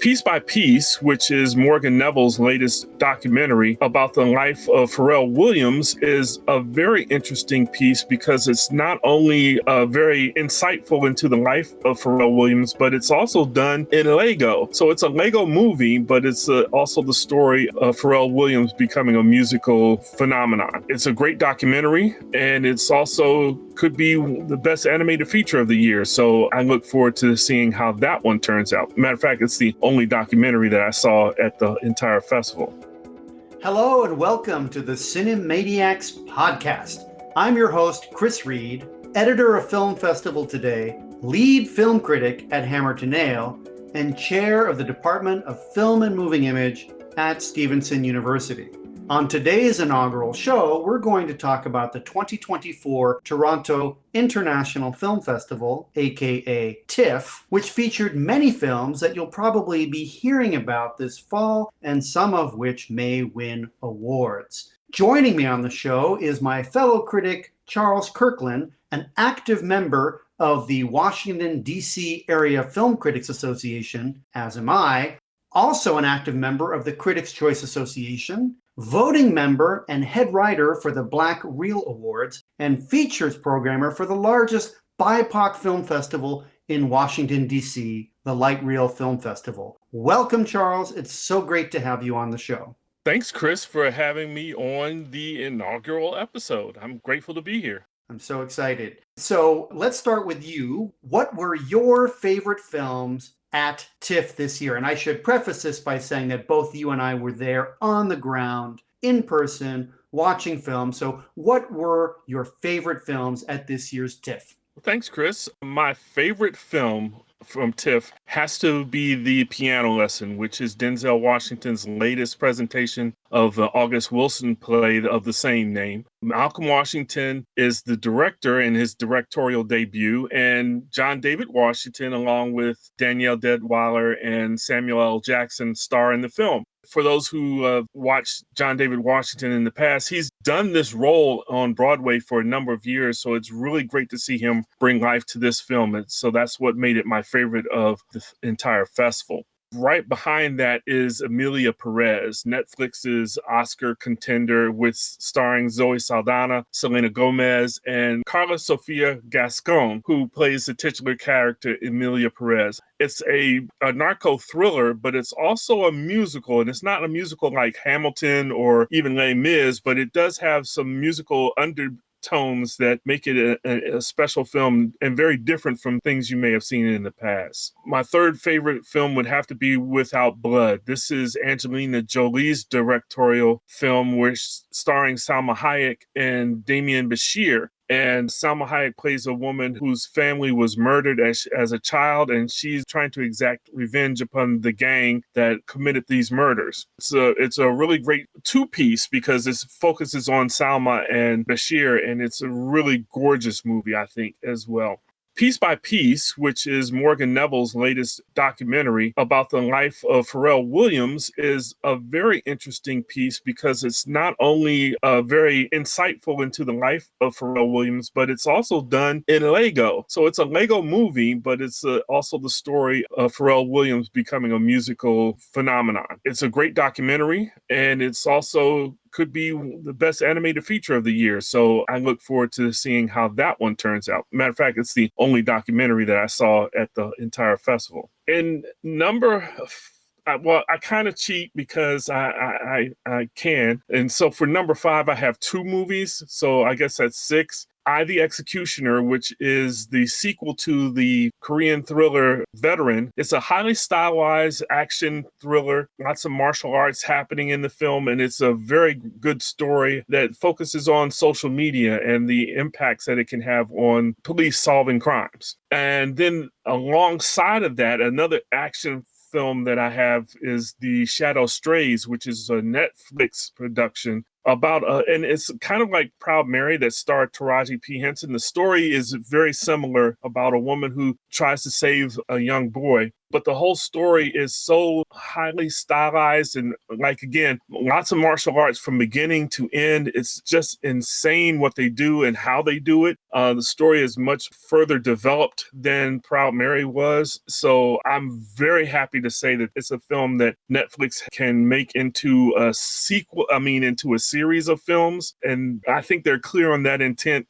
Piece by Piece, which is Morgan Neville's latest documentary about the life of Pharrell Williams, is a very interesting piece because it's not only very insightful into the life of Pharrell Williams, but it's also done in Lego. So it's a Lego movie, but it's also the story of Pharrell Williams becoming a musical phenomenon. It's a great documentary, and it's also could be the best animated feature of the year. So I look forward to seeing how that one turns out. Matter of fact, it's the only documentary that I saw at the entire festival. Hello and welcome to the CineManiax podcast. I'm your host, Chris Reed, editor of Film Festival Today, lead film critic at Hammer to Nail, and chair of the Department of Film and Moving Image at Stevenson University. On today's inaugural show, we're going to talk about the 2024 Toronto International Film Festival, aka TIFF, which featured many films that you'll probably be hearing about this fall, and some of which may win awards. Joining me on the show is my fellow critic, Charles Kirkland, an active member of the Washington, D.C. Area Film Critics Association, as am I, also an active member of the Critics' Choice Association, voting member and head writer for the Black Reel Awards, and features programmer for the largest BIPOC film festival in Washington, D.C., the Light Reel Film Festival. Welcome, Charles. It's so great to have you on the show. Thanks, Chris, for having me on the inaugural episode. I'm grateful to be here. I'm so excited. So let's start with you. What were your favorite films at TIFF this year? And I should preface this by saying that both you and I were there on the ground, in person, watching films. So what were your favorite films at this year's TIFF? Thanks, Chris. My favorite film from TIFF has to be The Piano Lesson, which is Denzel Washington's latest presentation of the August Wilson play of the same name. Malcolm Washington is the director in his directorial debut, and John David Washington, along with Danielle Deadwyler and Samuel L. Jackson, star in the film. For those who watched John David Washington in the past, he's done this role on Broadway for a number of years, so it's really great to see him bring life to this film. And so that's what made it my favorite of the entire festival. Right behind that is Emilia Perez, Netflix's Oscar contender, with starring Zoe Saldana, Selena Gomez, and Carla Sofia Gascon, who plays the titular character, Emilia Perez. It's a narco thriller, but it's also a musical, and it's not a musical like Hamilton or even Les Mis, but it does have some musical undertones that make it a special film and very different from things you may have seen in the past. My third favorite film would have to be Without Blood. This is Angelina Jolie's directorial film, starring Salma Hayek and Damian Bashir. And Salma Hayek plays a woman whose family was murdered as a child, and she's trying to exact revenge upon the gang that committed these murders. It's a really great two-piece because it focuses on Salma and Bashir, and it's a really gorgeous movie, I think, as well. Piece by Piece, which is Morgan Neville's latest documentary about the life of Pharrell Williams, is a very interesting piece because it's not only very insightful into the life of Pharrell Williams, but it's also done in Lego. So it's a Lego movie, but it's also the story of Pharrell Williams becoming a musical phenomenon. It's a great documentary, and it's also could be the best animated feature of the year. So I look forward to seeing how that one turns out. Matter of fact, it's the only documentary that I saw at the entire festival. I kind of cheat because I can. And so for number 5, I have 2 movies. So I guess that's 6. I, the Executioner, which is the sequel to the Korean thriller Veteran. It's a highly stylized action thriller, lots of martial arts happening in the film, and it's a very good story that focuses on social media and the impacts that it can have on police solving crimes. And then alongside of that, another action film that I have is The Shadow Strays, which is a Netflix production about, and it's kind of like Proud Mary that starred Taraji P. Henson. The story is very similar about a woman who tries to save a young boy. but the whole story is so highly stylized and, like, again, lots of martial arts from beginning to end. It's just insane what they do and how they do it. The story is much further developed than Proud Mary was. So I'm very happy to say that it's a film that Netflix can make into a sequel, into a series of films. And I think they're clear on that intent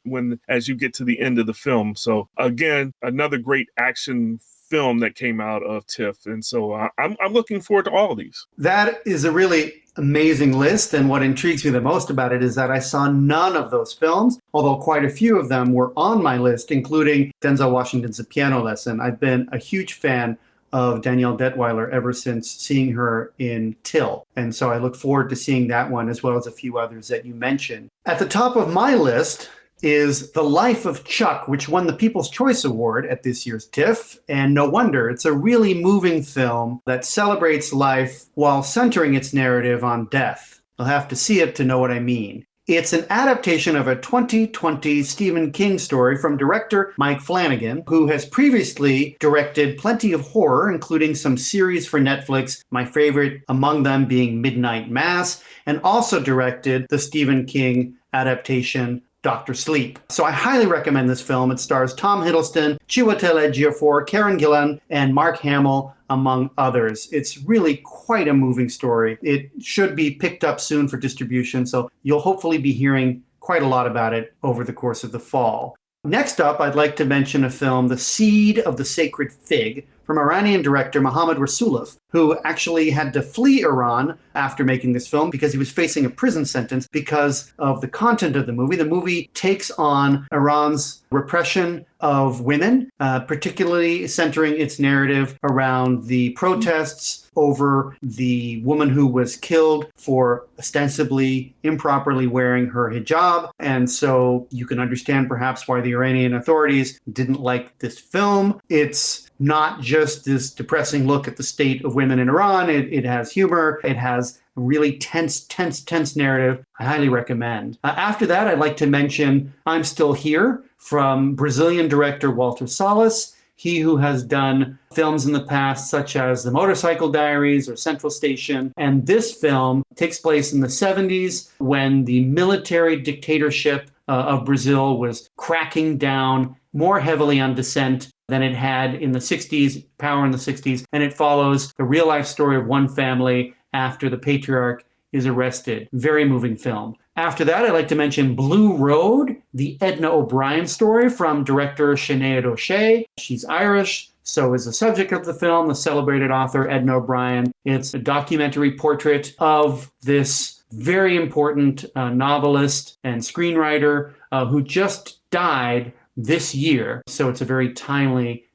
as you get to the end of the film. So again, another great action film that came out of TIFF. And so I'm looking forward to all of these. That is a really amazing list. And what intrigues me the most about it is that I saw none of those films, although quite a few of them were on my list, including Denzel Washington's A Piano Lesson. I've been a huge fan of Danielle Detweiler ever since seeing her in Till. And so I look forward to seeing that one as well as a few others that you mentioned. At the top of my list is The Life of Chuck, which won the People's Choice Award at this year's TIFF. And no wonder, it's a really moving film that celebrates life while centering its narrative on death. You'll have to see it to know what I mean. It's an adaptation of a 2020 Stephen King story from director Mike Flanagan, who has previously directed plenty of horror, including some series for Netflix, my favorite among them being Midnight Mass, and also directed the Stephen King adaptation Dr. Sleep. So I highly recommend this film. It stars Tom Hiddleston, Chiwetel Ejiofor, Karen Gillan, and Mark Hamill, among others. It's really quite a moving story. It should be picked up soon for distribution, so you'll hopefully be hearing quite a lot about it over the course of the fall. Next up, I'd like to mention a film, The Seed of the Sacred Fig, from Iranian director Mohammad Rasulov, who actually had to flee Iran after making this film because he was facing a prison sentence because of the content of the movie. The movie takes on Iran's repression of women, particularly centering its narrative around the protests over the woman who was killed for ostensibly improperly wearing her hijab. And so you can understand perhaps why the Iranian authorities didn't like this film. It's not just this depressing look at the state of women in Iran. It has humor. It has a really tense narrative. I highly recommend. After that, I'd like to mention I'm Still Here from Brazilian director Walter Salles. He who has done films in the past such as The Motorcycle Diaries or Central Station. And this film takes place in the 70s when the military dictatorship of Brazil was cracking down more heavily on dissent than it had in the 60s, power in the 60s. And it follows the real life story of one family after the patriarch is arrested. Very moving film. After that, I'd like to mention Blue Road, the Edna O'Brien story from director Sinead O'Shea. She's Irish, so is the subject of the film, the celebrated author Edna O'Brien. It's a documentary portrait of this very important novelist and screenwriter who just died this year. So it's a very timely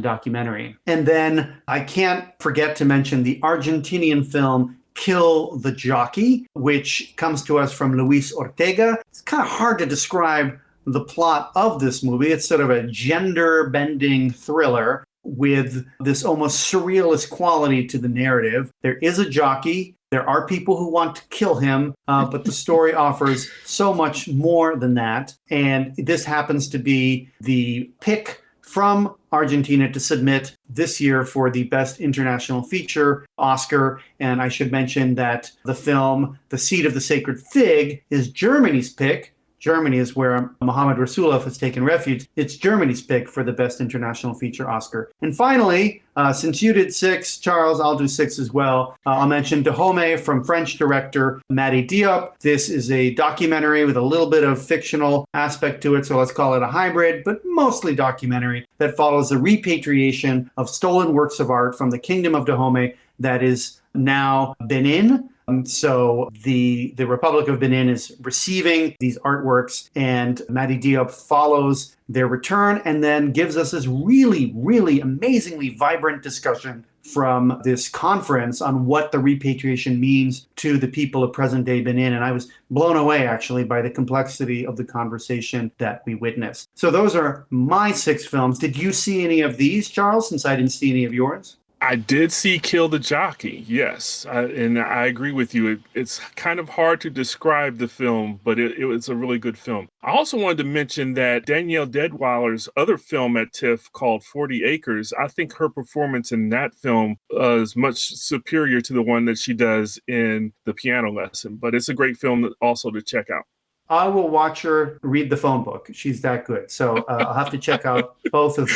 documentary. And then I can't forget to mention the Argentinian film Kill the Jockey, which comes to us from Luis Ortega. It's kind of hard to describe the plot of this movie. It's sort of a gender-bending thriller with this almost surrealist quality to the narrative. There is a jockey. There are people who want to kill him, but the story offers so much more than that. And this happens to be the pick from Argentina to submit this year for the Best International Feature Oscar. And I should mention that the film, The Seed of the Sacred Fig, is Germany's pick. Germany is where Mohammad Rasulov has taken refuge. It's Germany's pick for the Best International Feature Oscar. And finally, since you did 6, Charles, I'll do 6 as well. I'll mention Dahomey from French director Mati Diop. This is a documentary with a little bit of fictional aspect to it, so let's call it a hybrid, but mostly documentary that follows the repatriation of stolen works of art from the Kingdom of Dahomey that is now Benin. So the Republic of Benin is receiving these artworks, and Mati Diop follows their return and then gives us this really, really amazingly vibrant discussion from this conference on what the repatriation means to the people of present-day Benin. And I was blown away, actually, by the complexity of the conversation that we witnessed. So those are my 6 films. Did you see any of these, Charles, since I didn't see any of yours? I did see Kill the Jockey, yes, and I agree with you. It's kind of hard to describe the film, but it was a really good film. I also wanted to mention that Danielle Deadweiler's other film at TIFF called 40 Acres, I think her performance in that film is much superior to the one that she does in The Piano Lesson, but it's a great film also to check out. I will watch her read the phone book. She's that good. So I'll have to check out both of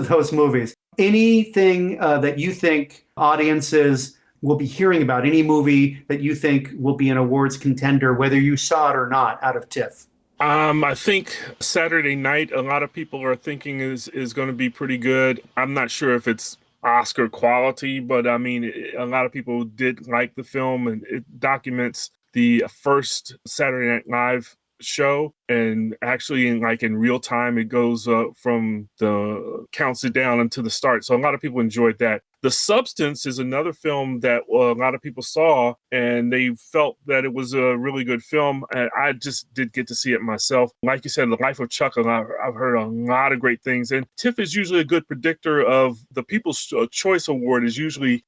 those movies. Anything that you think audiences will be hearing about, any movie that you think will be an awards contender, whether you saw it or not, out of TIFF? I think Saturday Night, a lot of people are thinking is going to be pretty good. I'm not sure if it's Oscar quality, but I mean, a lot of people did like the film, and it documents the first Saturday Night Live show, and actually in real time it goes from the counts it down into the start, so a lot of people enjoyed that. The Substance is another film that a lot of people saw and they felt that it was a really good film, and I just did get to see it myself. Like you said, The Life of Chuck, I've heard a lot of great things, and TIFF is usually a good predictor of the People's Choice Award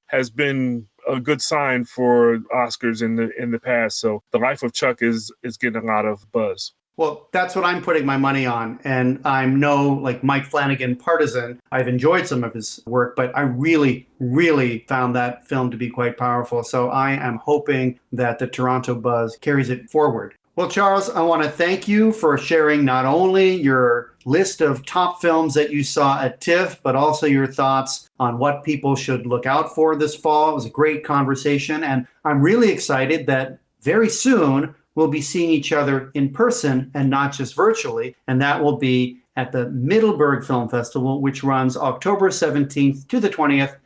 has been a good sign for Oscars in the past. So The Life of Chuck is getting a lot of buzz. Well, that's what I'm putting my money on. And I'm no Mike Flanagan partisan. I've enjoyed some of his work, but I really, really found that film to be quite powerful. So I am hoping that the Toronto buzz carries it forward. Well, Charles, I want to thank you for sharing not only your list of top films that you saw at TIFF, but also your thoughts on what people should look out for this fall. It was a great conversation, and I'm really excited that very soon we'll be seeing each other in person and not just virtually, and that will be at the Middleburg Film Festival, which runs October 17th to the 20th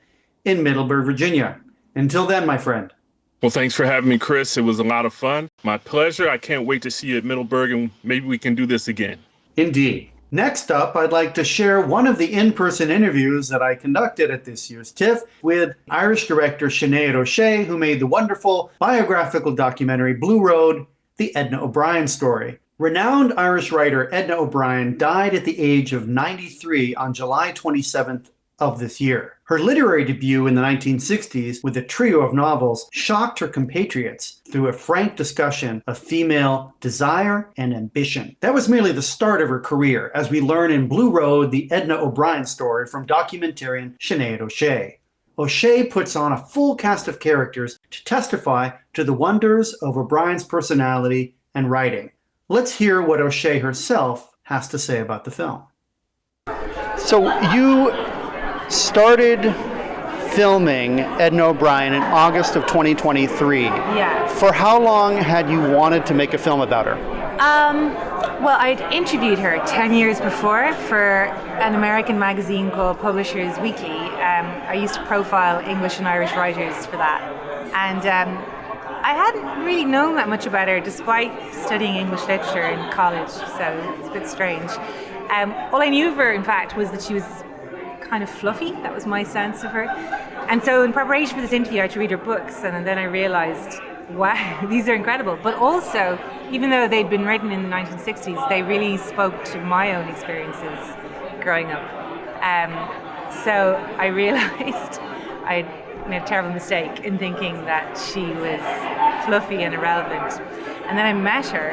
in Middleburg, Virginia. Until then, my friend. Well, thanks for having me, Chris. It was a lot of fun. My pleasure. I can't wait to see you at Middleburg, and maybe we can do this again. Indeed. Next up, I'd like to share one of the in-person interviews that I conducted at this year's TIFF with Irish director Sinead O'Shea, who made the wonderful biographical documentary Blue Road, The Edna O'Brien Story. Renowned Irish writer Edna O'Brien died at the age of 93 on July 27th of this year. Her literary debut in the 1960s with a trio of novels shocked her compatriots through a frank discussion of female desire and ambition. That was merely the start of her career, as we learn in Blue Road, The Edna O'Brien Story from documentarian Sinead O'Shea. O'Shea puts on a full cast of characters to testify to the wonders of O'Brien's personality and writing. Let's hear what O'Shea herself has to say about the film. So you started filming Edna O'Brien in August of 2023. Yeah. For how long had you wanted to make a film about her? Well, I'd interviewed her 10 years before for an American magazine called Publishers Weekly. I used to profile English and Irish writers for that. And I hadn't really known that much about her despite studying English literature in college, so it's a bit strange. All I knew of her, in fact, was that she was kind of fluffy. That was my sense of her. And so in preparation for this interview, I had to read her books, and then I realized, wow, these are incredible. But also, even though they'd been written in the 1960s, they really spoke to my own experiences growing up. So I realized I'd made a terrible mistake in thinking that she was fluffy and irrelevant. And then I met her,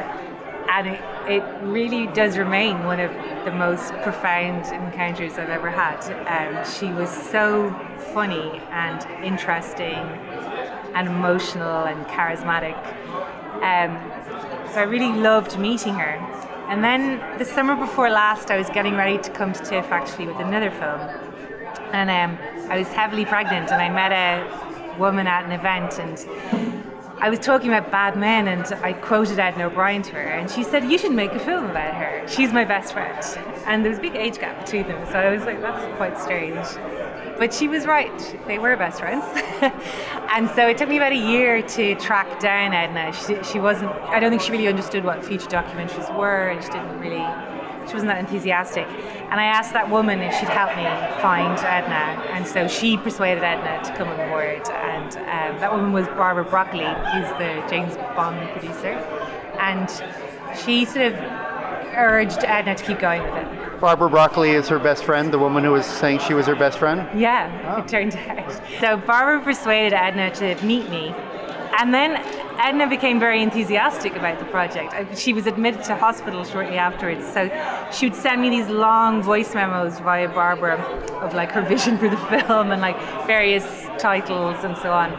and it really does remain one of the most profound encounters I've ever had. She was so funny and interesting and emotional and charismatic. So I really loved meeting her. And then the summer before last, I was getting ready to come to TIFF actually with another film. And I was heavily pregnant, and I met a woman at an event, and I was talking about bad men, and I quoted Edna O'Brien to her, and she said, "You should make a film about her. She's my best friend." And there was a big age gap between them, so I was like, that's quite strange. But she was right, they were best friends. And so it took me about a year to track down Edna. She wasn't, I don't think she really understood what feature documentaries were, and she wasn't that enthusiastic. And I asked that woman if she'd help me find Edna, and so she persuaded Edna to come on board. And that woman was Barbara Broccoli, who's the James Bond producer, and she sort of urged Edna to keep going with it. Barbara Broccoli is her best friend, the woman who was saying she was her best friend? Yeah, It turned out. So Barbara persuaded Edna to meet me. And then Edna became very enthusiastic about the project. She was admitted to hospital shortly afterwards, so she would send me these long voice memos via Barbara of like her vision for the film and like various titles and so on.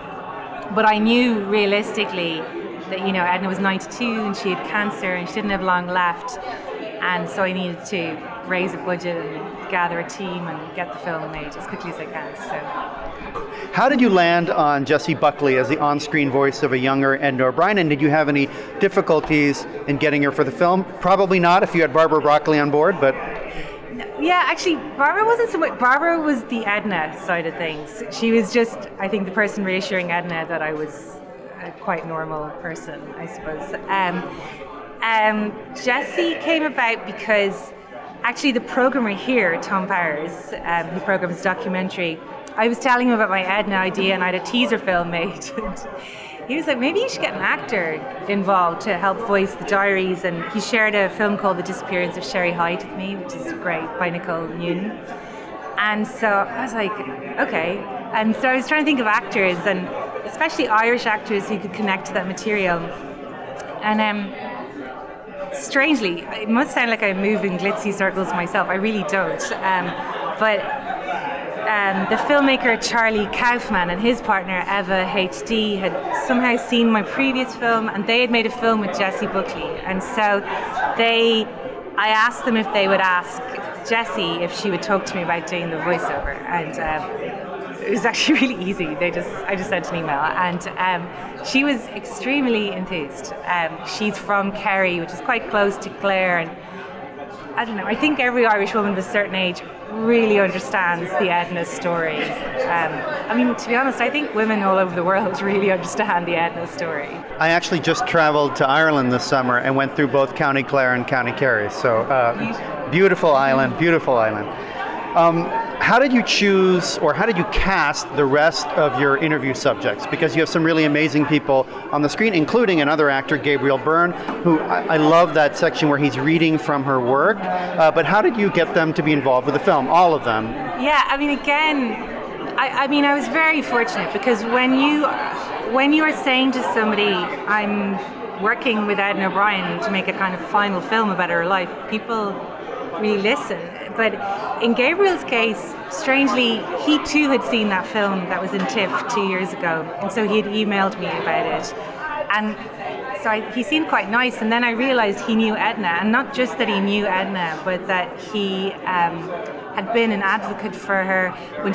But I knew realistically that, Edna was 92 and she had cancer and she didn't have long left, and so I needed to raise a budget and gather a team and get the film made as quickly as I can. So. How did you land on Jessie Buckley as the on-screen voice of a younger Edna O'Brien, and did you have any difficulties in getting her for the film? Probably not if you had Barbara Broccoli on board, but... Yeah, actually, Barbara wasn't so much. Barbara was the Edna side of things. She was just, I think, the person reassuring Edna that I was a quite normal person, I suppose. Jessie came about because actually the programmer here, Tom Powers, who programs the documentary, I was telling him about my Edna idea and I had a teaser film made. He was like, maybe you should get an actor involved to help voice the diaries, and he shared a film called The Disappearance of Sherry Hyde with me, which is great, by Nicole Newton. And so I was like, okay. And so I was trying to think of actors, and especially Irish actors who could connect to that material. And strangely, it must sound like I move in glitzy circles myself. I really don't. But the filmmaker Charlie Kaufman and his partner Eva HD had somehow seen my previous film, and they had made a film with Jessie Buckley. And so I asked them if they would ask Jessie if she would talk to me about doing the voiceover. And it was actually really easy. I just sent an email, and she was extremely enthused. She's from Kerry, which is quite close to Clare, and I don't know, I think every Irish woman of a certain age really understands the Edna story. To be honest, I think women all over the world really understand the Edna story. I actually just traveled to Ireland this summer and went through both County Clare and County Kerry. So beautiful island. How did you choose, or how did you cast the rest of your interview subjects? Because you have some really amazing people on the screen, including another actor, Gabriel Byrne, who I love that section where he's reading from her work. But how did you get them to be involved with the film, all of them? Yeah, I was very fortunate, because when you are saying to somebody, I'm working with Edna O'Brien to make a kind of final film about her life, people really listen. But in Gabriel's case, strangely, he too had seen that film that was in TIFF 2 years ago, and so he had emailed me about it. And so he seemed quite nice, and then I realized he knew Edna, and not just that he knew Edna, but that he had been an advocate for her when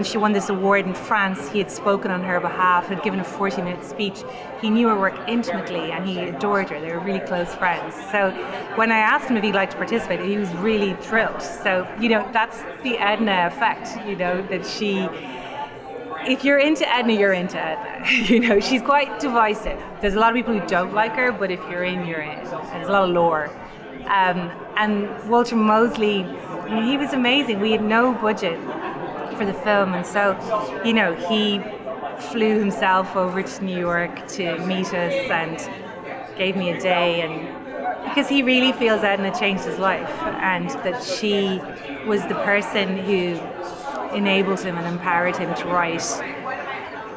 she won this award in France. He had spoken on her behalf, had given a 40-minute speech. He knew her work intimately, and he adored her. They were really close friends. So when I asked him if he'd like to participate, he was really thrilled. So, that's the Edna effect, that she... If you're into Edna, you're into Edna. She's quite divisive. There's a lot of people who don't like her, but if you're in, you're in. There's a lot of lore. And Walter Mosley, he was amazing. We had no budget for the film, and so, he flew himself over to New York to meet us and gave me a day, and because he really feels Edna changed his life, and that she was the person who enabled him and empowered him to write.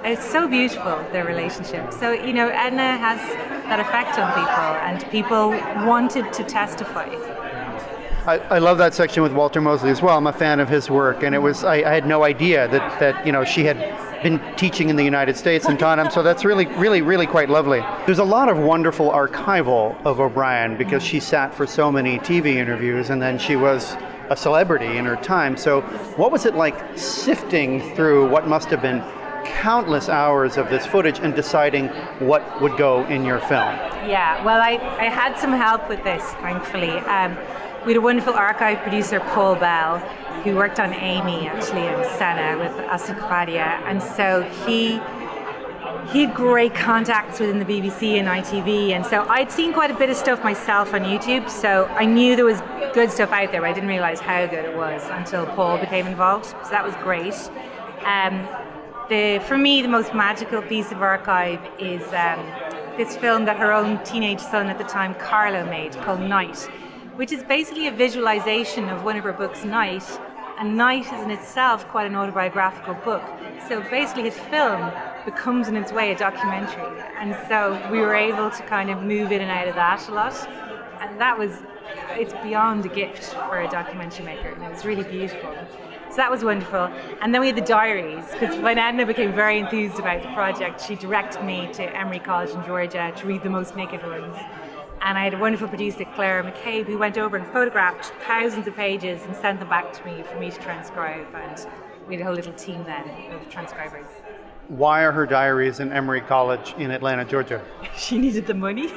It's so beautiful, their relationship. So, Edna has that effect on people, and people wanted to testify. I love that section with Walter Mosley as well. I'm a fan of his work, and I had no idea that she had been teaching in the United States and taught him, so that's really, really, really quite lovely. There's a lot of wonderful archival of O'Brien, because she sat for so many TV interviews, and then she was a celebrity in her time. So what was it like sifting through what must have been countless hours of this footage and deciding what would go in your film? Yeah, well, I had some help with this, thankfully. We had a wonderful archive producer, Paul Bell, who worked on Amy, actually, in Senna with Asikopadia. And so he had great contacts within the BBC and ITV. And so I'd seen quite a bit of stuff myself on YouTube. So I knew there was good stuff out there, but I didn't realize how good it was until Paul became involved. So that was great. For me, the most magical piece of archive is this film that her own teenage son at the time, Carlo, made, called Night, which is basically a visualization of one of her books, Night. And Night is in itself quite an autobiographical book. So basically his film becomes in its way a documentary. And so we were able to kind of move in and out of that a lot. And it's beyond a gift for a documentary maker. And it was really beautiful. So that was wonderful. And then we had the diaries, because when Edna became very enthused about the project, she directed me to Emory College in Georgia to read the most naked ones. And I had a wonderful producer, Claire McCabe, who went over and photographed thousands of pages and sent them back to me for me to transcribe. And we had a whole little team then of transcribers. Why are her diaries in Emory College in Atlanta, Georgia? She needed the money.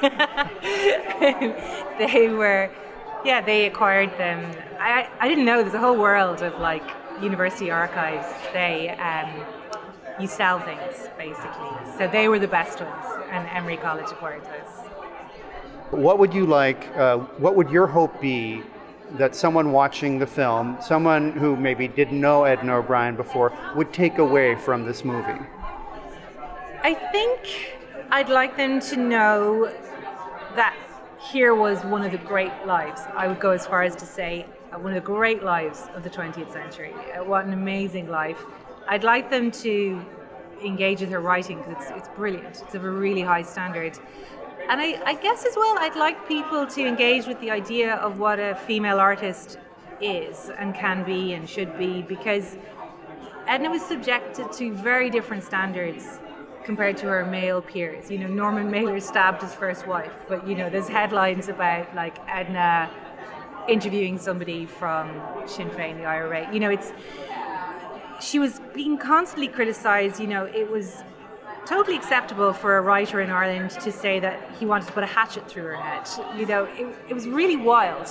They acquired them. I didn't know there's a whole world of like university archives. You sell things basically. So they were the best ones, and Emory College acquired those. What would what would your hope be that someone watching the film, someone who maybe didn't know Edna O'Brien before, would take away from this movie? I think I'd like them to know that here was one of the great lives. I would go as far as to say one of the great lives of the 20th century. What an amazing life. I'd like them to engage with her writing because it's brilliant. It's of a really high standard. And I guess as well, I'd like people to engage with the idea of what a female artist is and can be and should be, because Edna was subjected to very different standards compared to her male peers. You know, Norman Mailer stabbed his first wife, but you know, there's headlines about like Edna interviewing somebody from Sinn Féin, the IRA. You know, she was being constantly criticized. You know, it was totally acceptable for a writer in Ireland to say that he wanted to put a hatchet through her head. You know, it was really wild.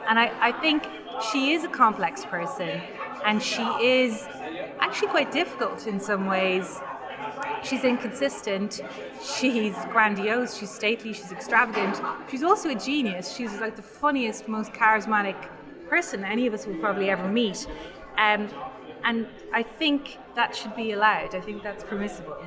And I think she is a complex person, and she is actually quite difficult in some ways. She's inconsistent, she's grandiose, she's stately, she's extravagant. She's also a genius. She's like the funniest, most charismatic person any of us will probably ever meet. And I think that should be allowed. I think that's permissible.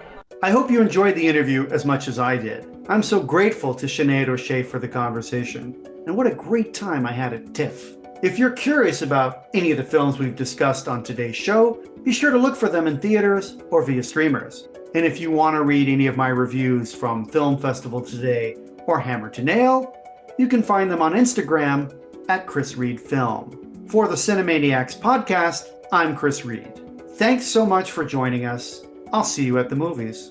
I hope you enjoyed the interview as much as I did. I'm so grateful to Sinead O'Shea for the conversation. And what a great time I had at TIFF. If you're curious about any of the films we've discussed on today's show, be sure to look for them in theaters or via streamers. And if you want to read any of my reviews from Film Festival Today or Hammer to Nail, you can find them on Instagram at Chris Reed Film. For the CineManiax podcast, I'm Chris Reed. Thanks so much for joining us. I'll see you at the movies.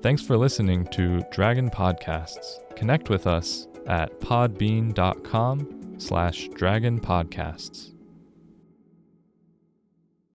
Thanks for listening to Dragon Podcasts. Connect with us at podbean.com/dragonpodcasts.